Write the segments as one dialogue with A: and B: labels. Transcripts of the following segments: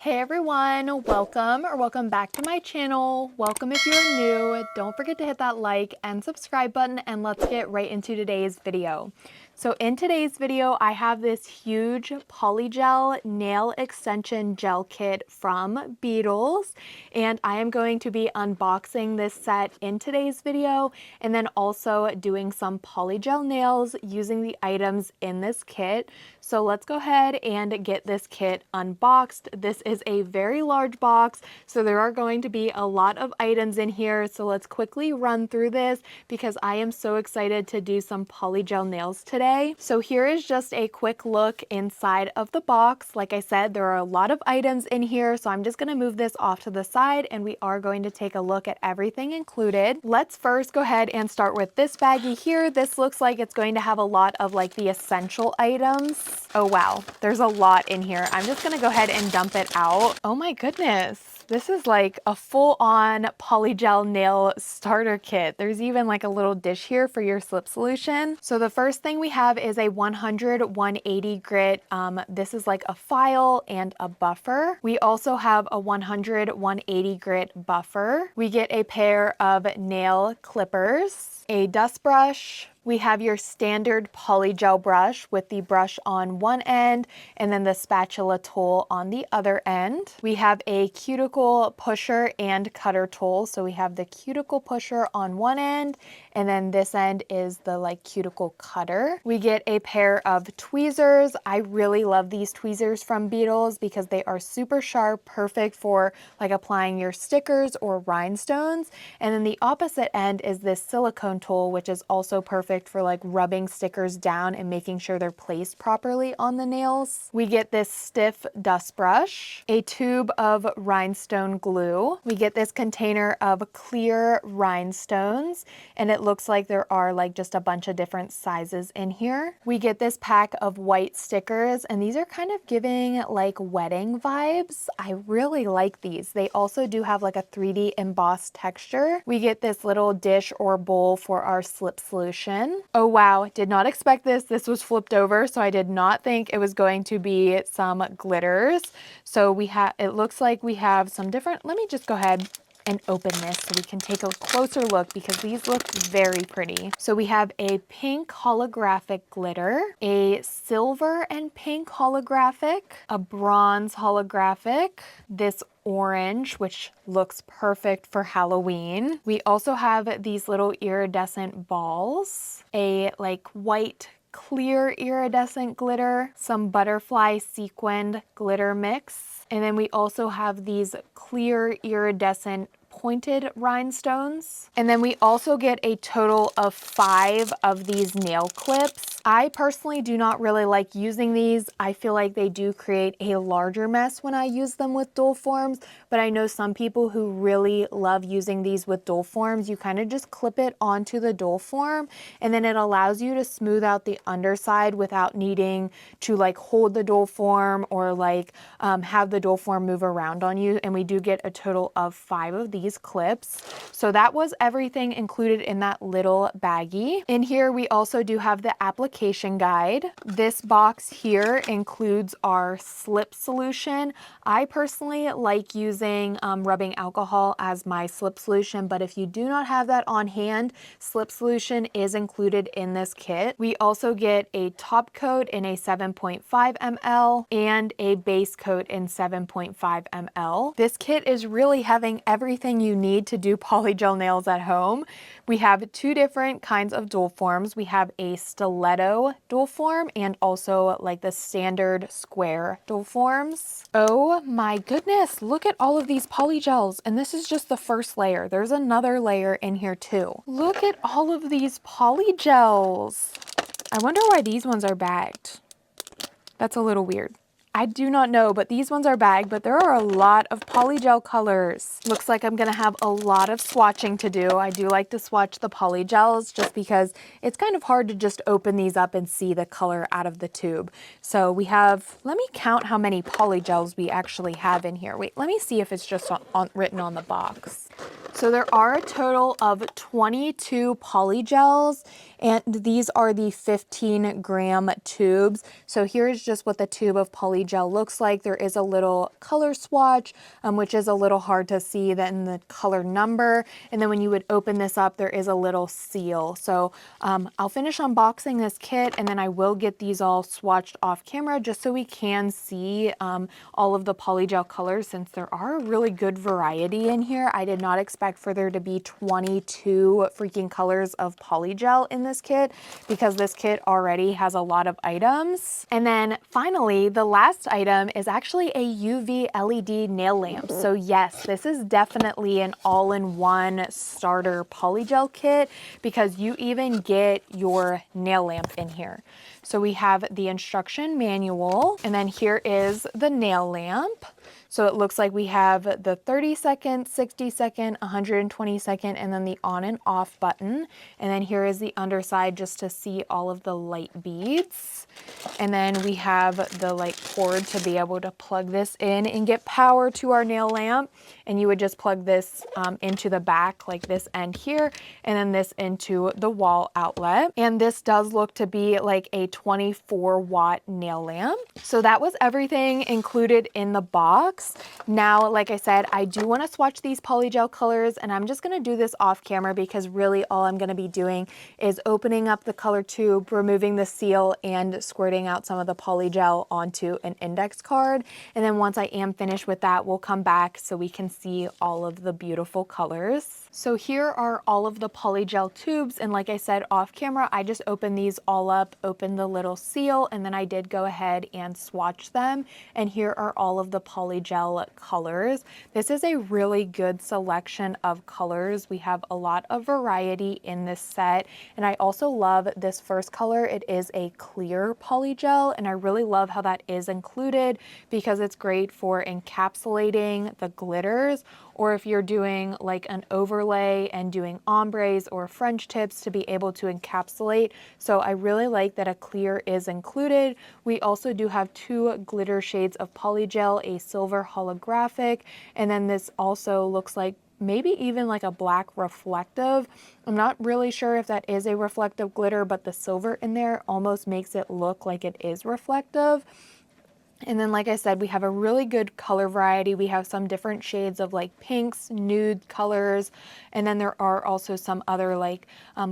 A: Hey everyone, welcome back to my channel. Welcome if you're new. Don't forget to hit that like and subscribe button, and let's get right into today's video. So in today's video, I have this huge polygel nail extension gel kit from Beetles, and I am going to be unboxing this set in today's video, and then also doing some polygel nails using the items in this kit. So let's go ahead and get this kit unboxed. This is a very large box, so there are going to be a lot of items in here. So let's quickly run through this because I am so excited to do some polygel nails today. So here is just a quick look inside of the box. Like I said, there are a lot of items in here, so I'm just going to move this off to the side and we are going to take a look at everything included. Let's first go ahead and start with this baggie here. This looks like it's going to have a lot of like the essential items. Oh wow, there's a lot in here. I'm just gonna go ahead and dump it out. Oh my goodness. This is like a full-on polygel nail starter kit. There's even like a little dish here for your slip solution. So the first thing we have is a 100-180 grit. This is like a file and a buffer. We also have a 100-180 grit buffer. We get a pair of nail clippers, a dust brush. We have your standard polygel brush with the brush on one end and then the spatula tool on the other end. We have a cuticle pusher and cutter tool. So we have the cuticle pusher on one end and then this end is the like cuticle cutter. We get a pair of tweezers. I really love these tweezers from Beetles because they are super sharp, perfect for like applying your stickers or rhinestones. And then the opposite end is this silicone tool, which is also perfect for like rubbing stickers down and making sure they're placed properly on the nails. We get this stiff dust brush, a tube of rhinestone glue. We get this container of clear rhinestones, and it looks like there are like just a bunch of different sizes in here. We get this pack of white stickers, and these are kind of giving like wedding vibes. I really like these. They also do have like a 3D embossed texture. We get this little dish or bowl for our slip solution. Oh wow, did not expect this. This was flipped over, so I did not think it was going to be some glitters. So it looks like we have some different, let me just go ahead and open this so we can take a closer look because these look very pretty. So we have a pink holographic glitter, a silver and pink holographic, a bronze holographic, this orange, which looks perfect for Halloween. We also have these little iridescent balls, a like white clear iridescent glitter, some butterfly sequined glitter mix, and then we also have these clear iridescent pointed rhinestones. And then we also get a total of 5 of these nail clips. I personally do not really like using these. I feel like they do create a larger mess when I use them with dull forms, but I know some people who really love using these with dull forms. You kind of just clip it onto the dull form, and then it allows you to smooth out the underside without needing to like hold the dull form or like have the dull form move around on you. And we do get a total of 5 of these clips. So that was everything included in that little baggie. In here, we also do have the application guide. This box here includes our slip solution. I personally like using rubbing alcohol as my slip solution, but if you do not have that on hand, slip solution is included in this kit. We also get a top coat in a 7.5 ml and a base coat in 7.5 ml. This kit is really having everything you need to do polygel nails at home. We have 2 different kinds of dull forms. We have a stiletto dull form and also like the standard square dull forms. Oh my goodness, look at all of these polygels, and this is just the first layer. There's another layer in here too. Look at all of these polygels. I wonder why these ones are bagged. That's a little weird. I do not know, but these ones are bagged, but there are a lot of polygel colors. Looks like I'm gonna have a lot of swatching to do. I do like to swatch the polygels just because it's kind of hard to just open these up and see the color out of the tube. So we have, let me count how many polygels we actually have in here. Wait, let me see if it's just written on the box. So there are a total of 22 polygels, and these are the 15-gram tubes. So here's just what the tube of polygel looks like. There is a little color swatch, which is a little hard to see, then the color number, and then when you would open this up, there is a little seal. So I'll finish unboxing this kit, and then I will get these all swatched off camera just so we can see all of the polygel colors, since there are a really good variety in here. I did not expect for there to be 22 freaking colors of polygel in this kit, because this kit already has a lot of items. And then finally, the last item is actually a UV LED nail lamp. So yes, this is definitely an all-in-one starter polygel kit, because you even get your nail lamp in here. So we have the instruction manual, and then here is the nail lamp. So it looks like we have the 30-second, 60-second, 120-second, and then the on and off button. And then here is the underside just to see all of the light beads. And then we have the light cord to be able to plug this in and get power to our nail lamp. And you would just plug this into the back, like this end here, and then this into the wall outlet. And this does look to be like a 24-watt nail lamp. So that was everything included in the box. Now, like I said, I do want to swatch these polygel colors, and I'm just going to do this off camera, because really all I'm going to be doing is opening up the color tube, removing the seal, and squirting out some of the polygel onto an index card. And then once I am finished with that, we'll come back so we can see all of the beautiful colors. So here are all of the polygel tubes, and like I said off camera, I just opened these all up, opened the little seal, and then I did go ahead and swatch them. And here are all of the polygel colors. This is a really good selection of colors. We have a lot of variety in this set, and I also love this first color. It is a clear polygel, and I really love how that is included, because it's great for encapsulating the glitters, or if you're doing like an overlay and doing ombres or French tips, to be able to encapsulate. So I really like that a clear is included. We also do have two glitter shades of polygel, a silver holographic, and then this also looks like maybe even like a black reflective. I'm not really sure if that is a reflective glitter, but the silver in there almost makes it look like it is reflective. And then, like I said, we have a really good color variety. We have some different shades of like pinks, nude colors, and then there are also some other like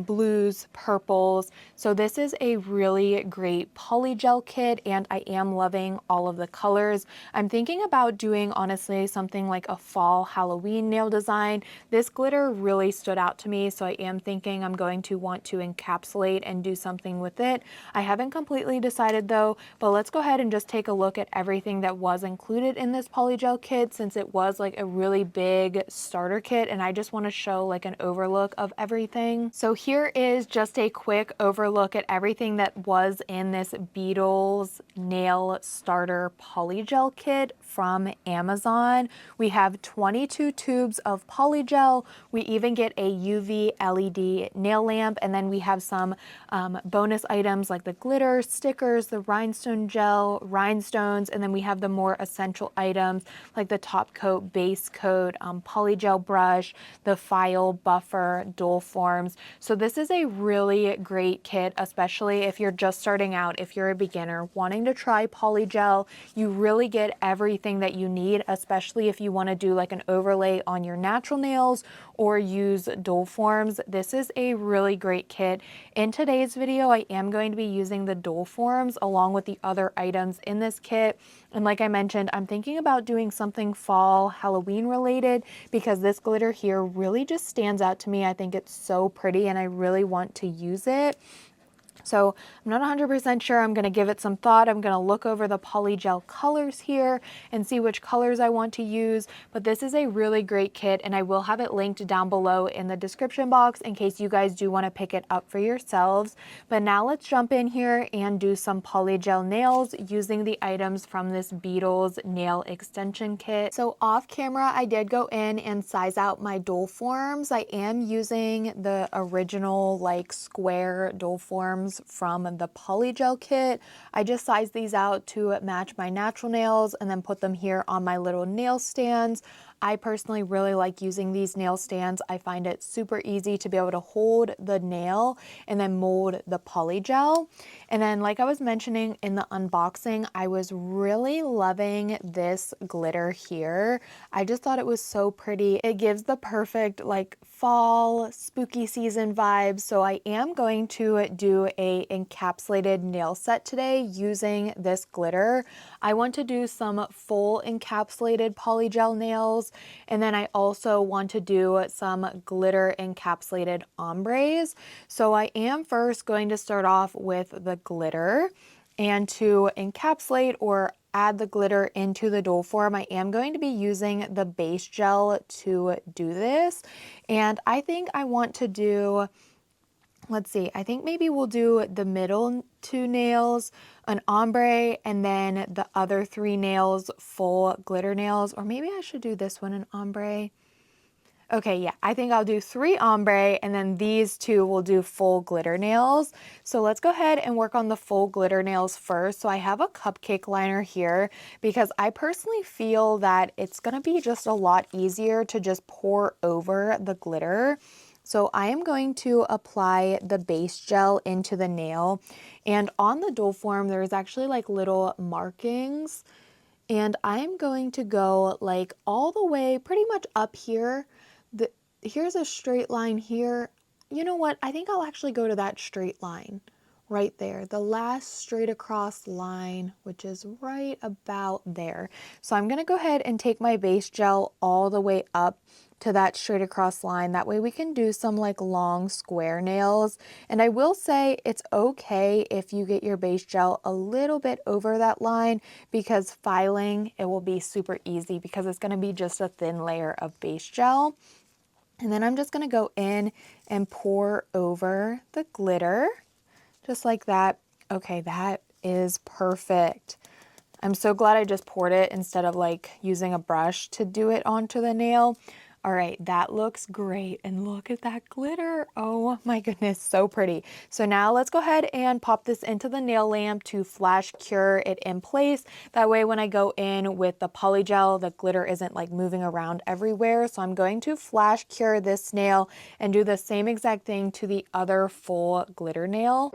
A: blues, purples. So this is a really great polygel kit, and I am loving all of the colors. I'm thinking about doing, honestly, something like a fall Halloween nail design. This glitter really stood out to me, so I am thinking I'm going to want to encapsulate and do something with it. I haven't completely decided though, but let's go ahead and just take a look at everything that was included in this polygel kit, since it was like a really big starter kit, and I just want to show like an overlook of everything. So here is just a quick overlook at everything that was in this Beetles nail starter polygel kit from Amazon. We have 22 tubes of polygel. We even get a UV LED nail lamp, and then we have some bonus items like the glitter, stickers, the rhinestone gel, rhinestones, and then we have the more essential items like the top coat, base coat, polygel brush, the file, buffer, dual forms. So this is a really great kit, especially if you're just starting out, if you're a beginner wanting to try polygel. You really get everything that you need, especially if you want to do like an overlay on your natural nails or use dual forms. This is a really great kit. In today's video, I am going to be using the dual forms along with the other items in this kit. And like I mentioned, I'm thinking about doing something fall Halloween related, because this glitter here really just stands out to me. I think it's so pretty, and I really want to use it. So I'm not 100% sure. I'm going to give it some thought. I'm going to look over the polygel colors here and see which colors I want to use. But this is a really great kit, and I will have it linked down below in the description box in case you guys do want to pick it up for yourselves. But now let's jump in here and do some polygel nails using the items from this Beetles nail extension kit. So off camera, I did go in and size out my dual forms. I am using the original like square dual forms from the polygel kit. I just sized these out to match my natural nails and then put them here on my little nail stands. I personally really like using these nail stands. I find it super easy to be able to hold the nail and then mold the polygel. And then like I was mentioning in the unboxing, I was really loving this glitter here. I just thought it was so pretty. It gives the perfect like fall spooky season vibes. So I am going to do a encapsulated nail set today using this glitter. I want to do some full encapsulated polygel nails, and then I also want to do some glitter encapsulated ombres. So I am first going to start off with the glitter, and to encapsulate or add the glitter into the doll form, I am going to be using the base gel to do this. And I think I want to do, let's see, I think maybe we'll do the middle two nails, an ombre, and then the other three nails, full glitter nails. Or maybe I should do this one an ombre. Okay, yeah, I think I'll do 3 ombre, and then these 2 will do full glitter nails. So let's go ahead and work on the full glitter nails first. So I have a cupcake liner here because I personally feel that it's gonna be just a lot easier to just pour over the glitter. So I am going to apply the base gel into the nail, and on the doll form, there's actually like little markings, and I'm going to go like all the way pretty much up here. Here's a straight line here. You know what? I think I'll actually go to that straight line right there, the last straight across line, which is right about there. So I'm going to go ahead and take my base gel all the way up to that straight across line. That way we can do some like long square nails. And I will say it's okay if you get your base gel a little bit over that line, because filing, it will be super easy because it's going to be just a thin layer of base gel. And then I'm just going to go in and pour over the glitter just like that. Okay, that is perfect. I'm so glad I just poured it instead of like using a brush to do it onto the nail. All right, that looks great. And look at that glitter. Oh my goodness, so pretty. So now let's go ahead and pop this into the nail lamp to flash cure it in place. That way when I go in with the polygel, the glitter isn't like moving around everywhere. So I'm going to flash cure this nail and do the same exact thing to the other full glitter nail.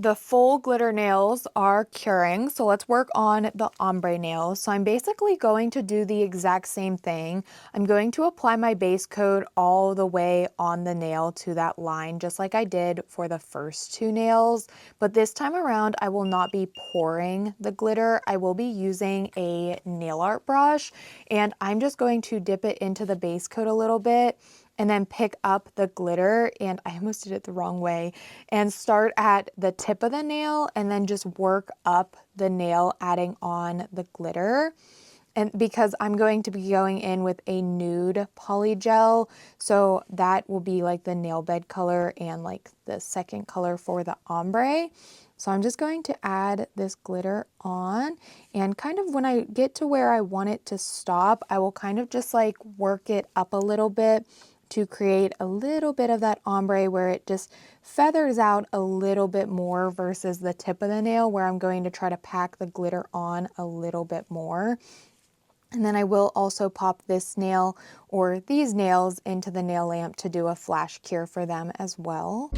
A: The full glitter nails are curing, so let's work on the ombre nails. So I'm basically going to do the exact same thing. I'm going to apply my base coat all the way on the nail to that line, just like I did for the first 2 nails. But this time around, I will not be pouring the glitter. I will be using a nail art brush, and I'm just going to dip it into the base coat a little bit, and then pick up the glitter, and I almost did it the wrong way, and start at the tip of the nail and then just work up the nail, adding on the glitter. And because I'm going to be going in with a nude polygel, so that will be like the nail bed color and like the second color for the ombre. So I'm just going to add this glitter on, and kind of when I get to where I want it to stop, I will kind of just like work it up a little bit to create a little bit of that ombre where it just feathers out a little bit more versus the tip of the nail where I'm going to try to pack the glitter on a little bit more. And then I will also pop this nail or these nails into the nail lamp to do a flash cure for them as well.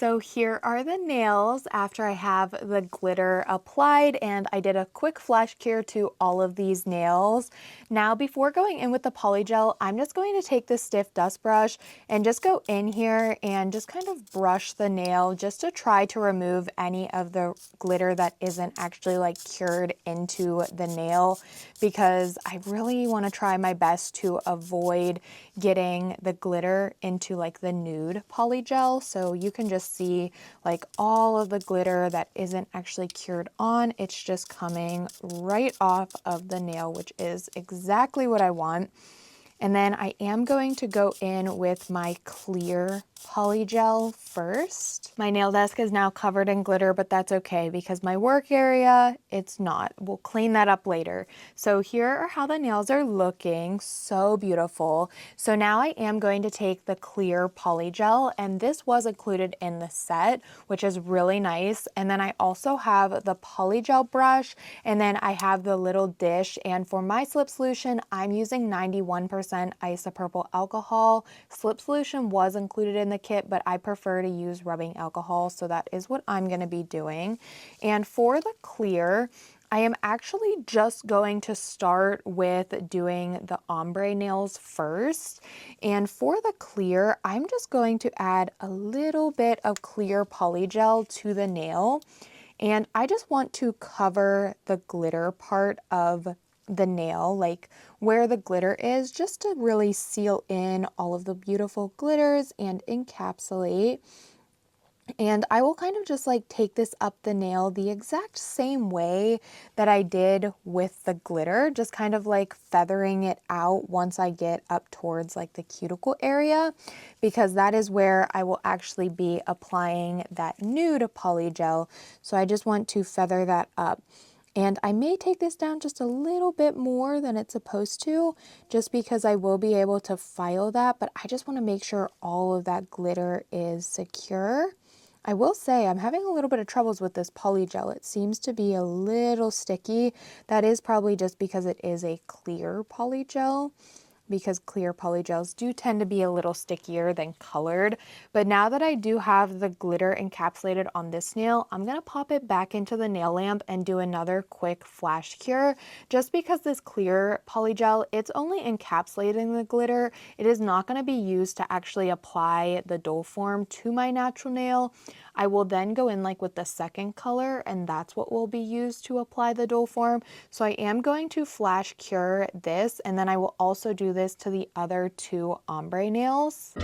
A: So here are the nails after I have the glitter applied, and I did a quick flash cure to all of these nails. Now before going in with the polygel, I'm just going to take this stiff dust brush and just go in here and just kind of brush the nail just to try to remove any of the glitter that isn't actually like cured into the nail, because I really want to try my best to avoid getting the glitter into like the nude polygel. So you can just see like all of the glitter that isn't actually cured on. It's just coming right off of the nail, which is exactly what I want. And then I am going to go in with my clear polygel first. My nail desk is now covered in glitter, but that's okay because my work area, it's not. We'll clean that up later. So here are how the nails are looking. So beautiful. So now I am going to take the clear polygel, and this was included in the set, which is really nice. And then I also have the polygel brush, and then I have the little dish. And for my slip solution, I'm using 91% isopropyl alcohol. Slip solution was included in the kit, but I prefer to use rubbing alcohol, so that is what I'm going to be doing. And for the clear, I am actually just going to start with doing the ombre nails first. And for the clear, I'm just going to add a little bit of clear polygel to the nail. And I just want to cover the glitter part of the nail, like where the glitter is, just to really seal in all of the beautiful glitters and encapsulate. And I will kind of just like take this up the nail the exact same way that I did with the glitter, just kind of like feathering it out once I get up towards like the cuticle area, because that is where I will actually be applying that nude polygel. So I just want to feather that up. And I may take this down just a little bit more than it's supposed to, just because I will be able to file that, but I just want to make sure all of that glitter is secure. I will say I'm having a little bit of troubles with this polygel. It seems to be a little sticky. That is probably just because it is a clear polygel, because clear polygels do tend to be a little stickier than colored. But now that I do have the glitter encapsulated on this nail, I'm going to pop it back into the nail lamp and do another quick flash cure. Just because this clear polygel, it's only encapsulating the glitter. It is not going to be used to actually apply the doll form to my natural nail. I will then go in like with the second color, and that's what will be used to apply the doll form. So I am going to flash cure this, and then I will also do this to the other two ombre nails.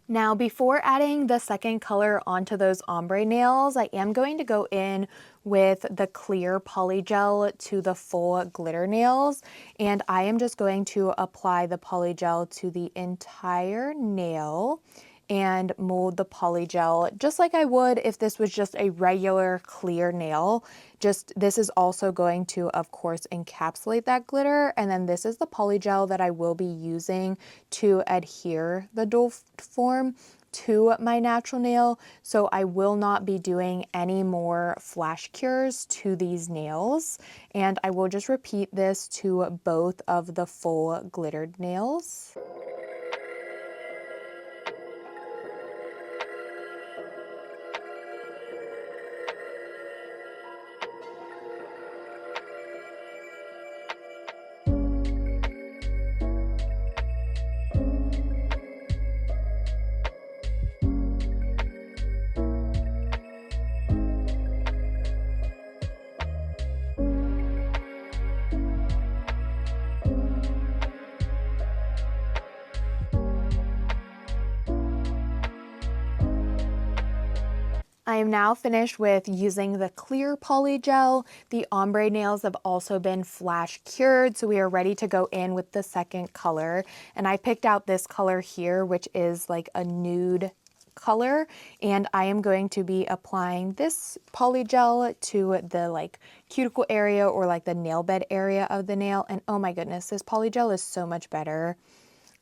A: Now, before adding the second color onto those ombre nails, I am going to go in with the clear polygel to the full glitter nails, and I am just going to apply the polygel to the entire nail and mold the polygel just like I would if this was just a regular clear nail. Just this is also going to, of course, encapsulate that glitter, and then this is the polygel that I will be using to adhere the doll form to my natural nail. So I will not be doing any more flash cures to these nails, and I will just repeat this to both of the full glittered nails. I am now finished with using the clear polygel. The ombre nails have also been flash cured, so we are ready to go in with the second color. And I picked out this color here, which is like a nude color, and I am going to be applying this polygel to the like cuticle area or like the nail bed area of the nail. And oh my goodness, this polygel is so much better.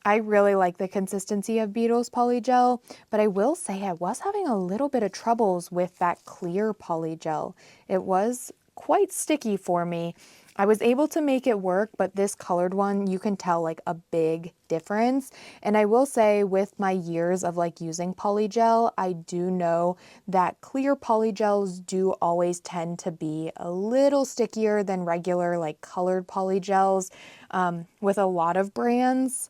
A: I really like the consistency of Beetles Polygel, but I will say I was having a little bit of troubles with that clear polygel. It was quite sticky for me. I was able to make it work, but this colored one, you can tell like a big difference. And I will say with my years of like using polygel, I do know that clear polygels do always tend to be a little stickier than regular like colored polygels with a lot of brands.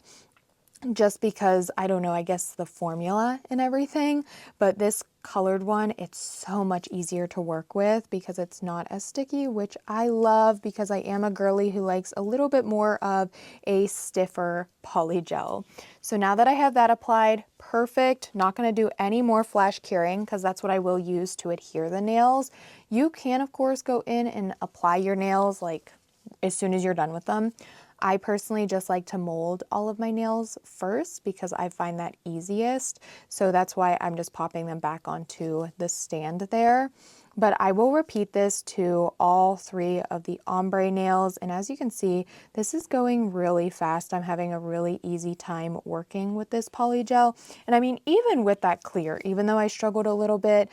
A: Just because, I don't know, I guess the formula and everything, but this colored one, it's so much easier to work with because it's not as sticky, which I love because I am a girly who likes a little bit more of a stiffer polygel. So now that I have that applied, perfect. Not going to do any more flash curing because that's what I will use to adhere the nails. You can, of course, go in and apply your nails like as soon as you're done with them. I personally just like to mold all of my nails first because I find that easiest. So that's why I'm just popping them back onto the stand there. But I will repeat this to all three of the ombre nails. And as you can see, this is going really fast. I'm having a really easy time working with this polygel. And I mean, even with that clear, even though I struggled a little bit,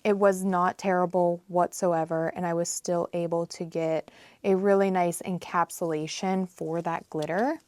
A: it was not terrible whatsoever. And I was still able to get a really nice encapsulation for that glitter.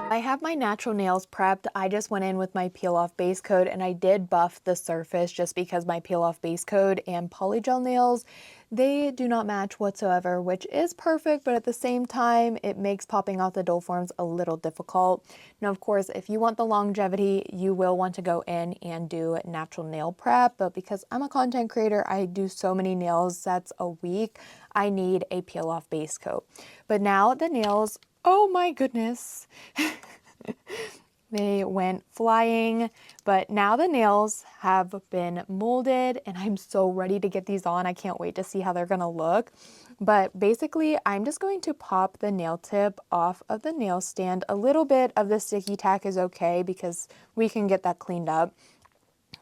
A: I have my natural nails prepped. I just went in with my peel off base coat and I did buff the surface just because my peel off base coat and polygel nails, they do not match whatsoever, which is perfect, but at the same time, it makes popping off the doll forms a little difficult. Now, of course, if you want the longevity, you will want to go in and do natural nail prep, but because I'm a content creator, I do so many nail sets a week, I need a peel off base coat. But now the nails, oh my goodness. They went flying, but now the nails have been molded and I'm so ready to get these on. I can't wait to see how they're gonna look. But basically, I'm just going to pop the nail tip off of the nail stand. A little bit of the sticky tack is okay because we can get that cleaned up.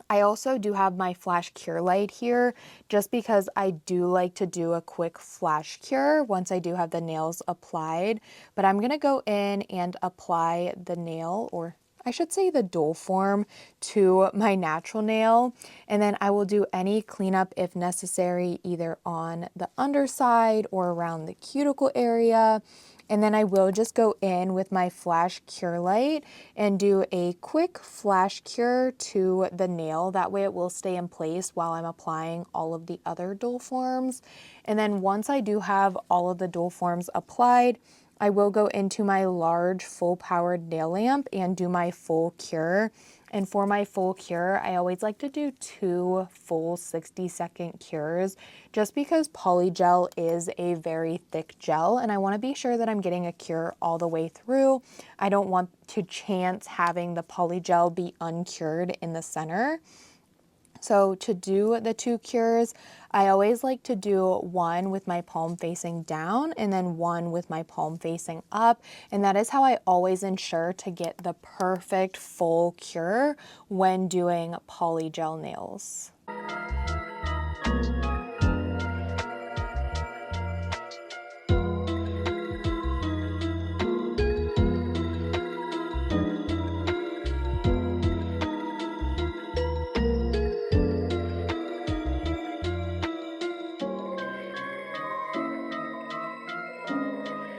A: I also do have my flash cure light here just because I do like to do a quick flash cure once I do have the nails applied. But I'm going to go in and apply the nail, or I should say the doll form, to my natural nail. And then I will do any cleanup if necessary, either on the underside or around the cuticle area. And then I will just go in with my flash cure light and do a quick flash cure to the nail. That way it will stay in place while I'm applying all of the other doll forms. And then once I do have all of the doll forms applied, I will go into my large full powered nail lamp and do my full cure. And for my full cure, I always like to do 2 full 60-second cures just because polygel is a very thick gel and I want to be sure that I'm getting a cure all the way through. I don't want to chance having the polygel be uncured in the center. So to do the 2 cures, I always like to do one with my palm facing down and then one with my palm facing up. And that is how I always ensure to get the perfect full cure when doing polygel nails.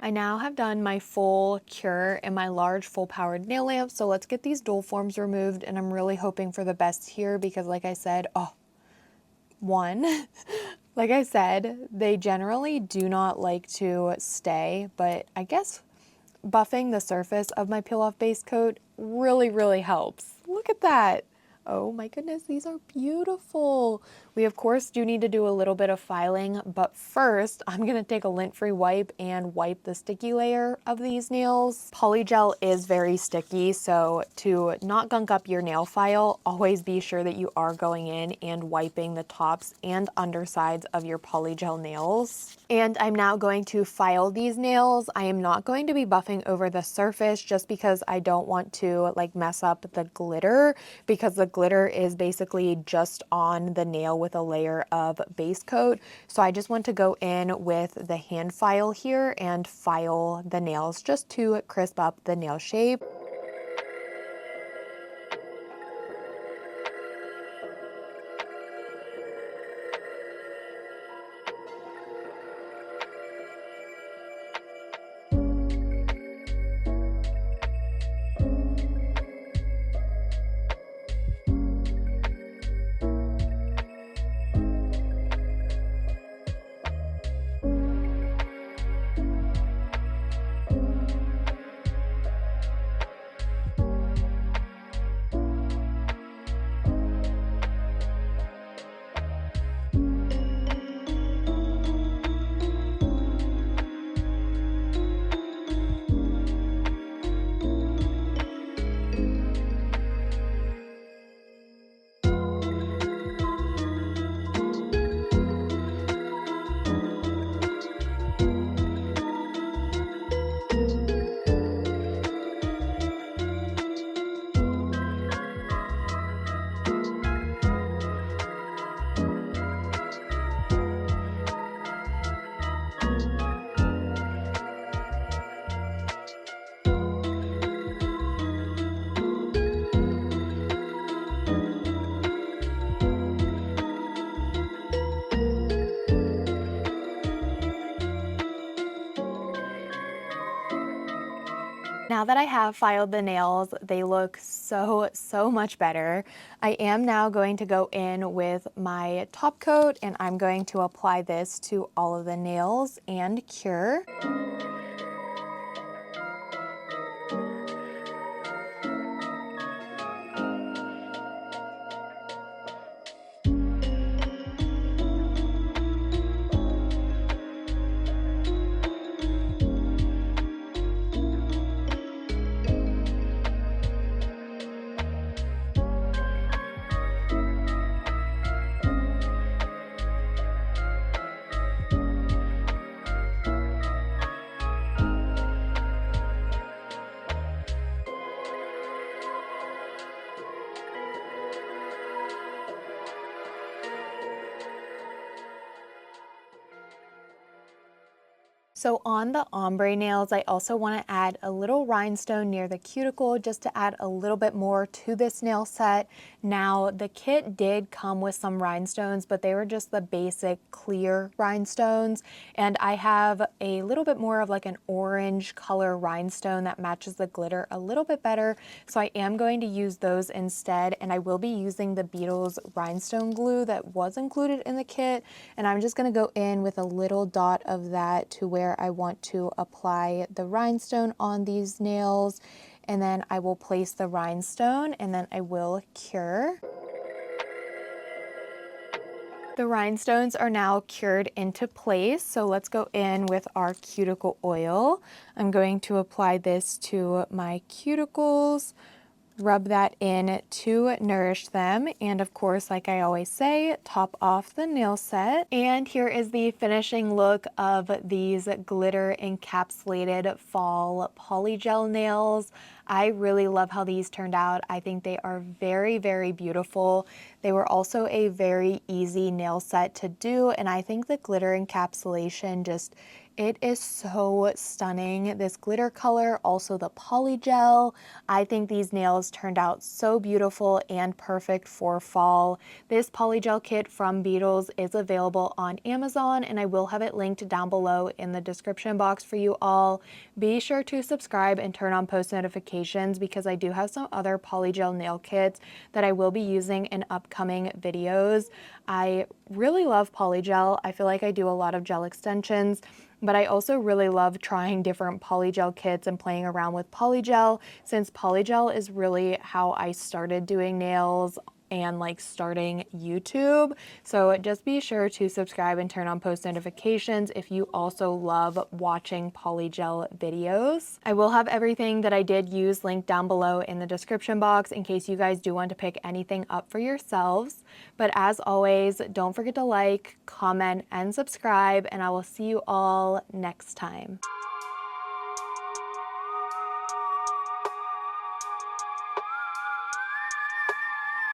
A: I now have done my full cure in my large full powered nail lamp, so let's get these dull forms removed, and I'm really hoping for the best here because like I said, like I said, they generally do not like to stay, but I guess buffing the surface of my peel off base coat really helps. Look at that. Oh my goodness, these are beautiful. We of course do need to do a little bit of filing, but first I'm gonna take a lint-free wipe and wipe the sticky layer of these nails. Polygel is very sticky, so to not gunk up your nail file, always be sure that you are going in and wiping the tops and undersides of your polygel nails. And I'm now going to file these nails. I am not going to be buffing over the surface just because I don't want to like mess up the glitter, because the glitter is basically just on the nail with a layer of base coat. So I just want to go in with the hand file here and file the nails just to crisp up the nail shape. Now that I have filed the nails, they look so much better. I am now going to go in with my top coat and I'm going to apply this to all of the nails and cure. So on the ombre nails, I also want to add a little rhinestone near the cuticle just to add a little bit more to this nail set. Now the kit did come with some rhinestones, but they were just the basic clear rhinestones. And I have a little bit more of like an orange color rhinestone that matches the glitter a little bit better. So I am going to use those instead. And I will be using the Beetles rhinestone glue that was included in the kit. And I'm just going to go in with a little dot of that to where I want to apply the rhinestone on these nails, and then I will place the rhinestone and then I will cure. The rhinestones are now cured into place, so let's go in with our cuticle oil. I'm going to apply this to my cuticles, rub that in to nourish them, and of course, like I always say, top off the nail set. And here is the finishing look of these glitter encapsulated fall polygel nails. I really love how these turned out. I think they are very beautiful. They were also a very easy nail set to do, and I think the glitter encapsulation just It is so stunning. This glitter color, also the polygel. I think these nails turned out so beautiful and perfect for fall. This polygel kit from Beetles is available on Amazon, and I will have it linked down below in the description box for you all. Be sure to subscribe and turn on post notifications because I do have some other polygel nail kits that I will be using in upcoming videos. I really love polygel. I feel like I do a lot of gel extensions, but I also really love trying different polygel kits and playing around with polygel, since polygel is really how I started doing nails and like starting YouTube. So just be sure to subscribe and turn on post notifications if you also love watching polygel videos. I will have everything that I did use linked down below in the description box in case you guys do want to pick anything up for yourselves. But as always, don't forget to like, comment, and subscribe, and I will see you all next time.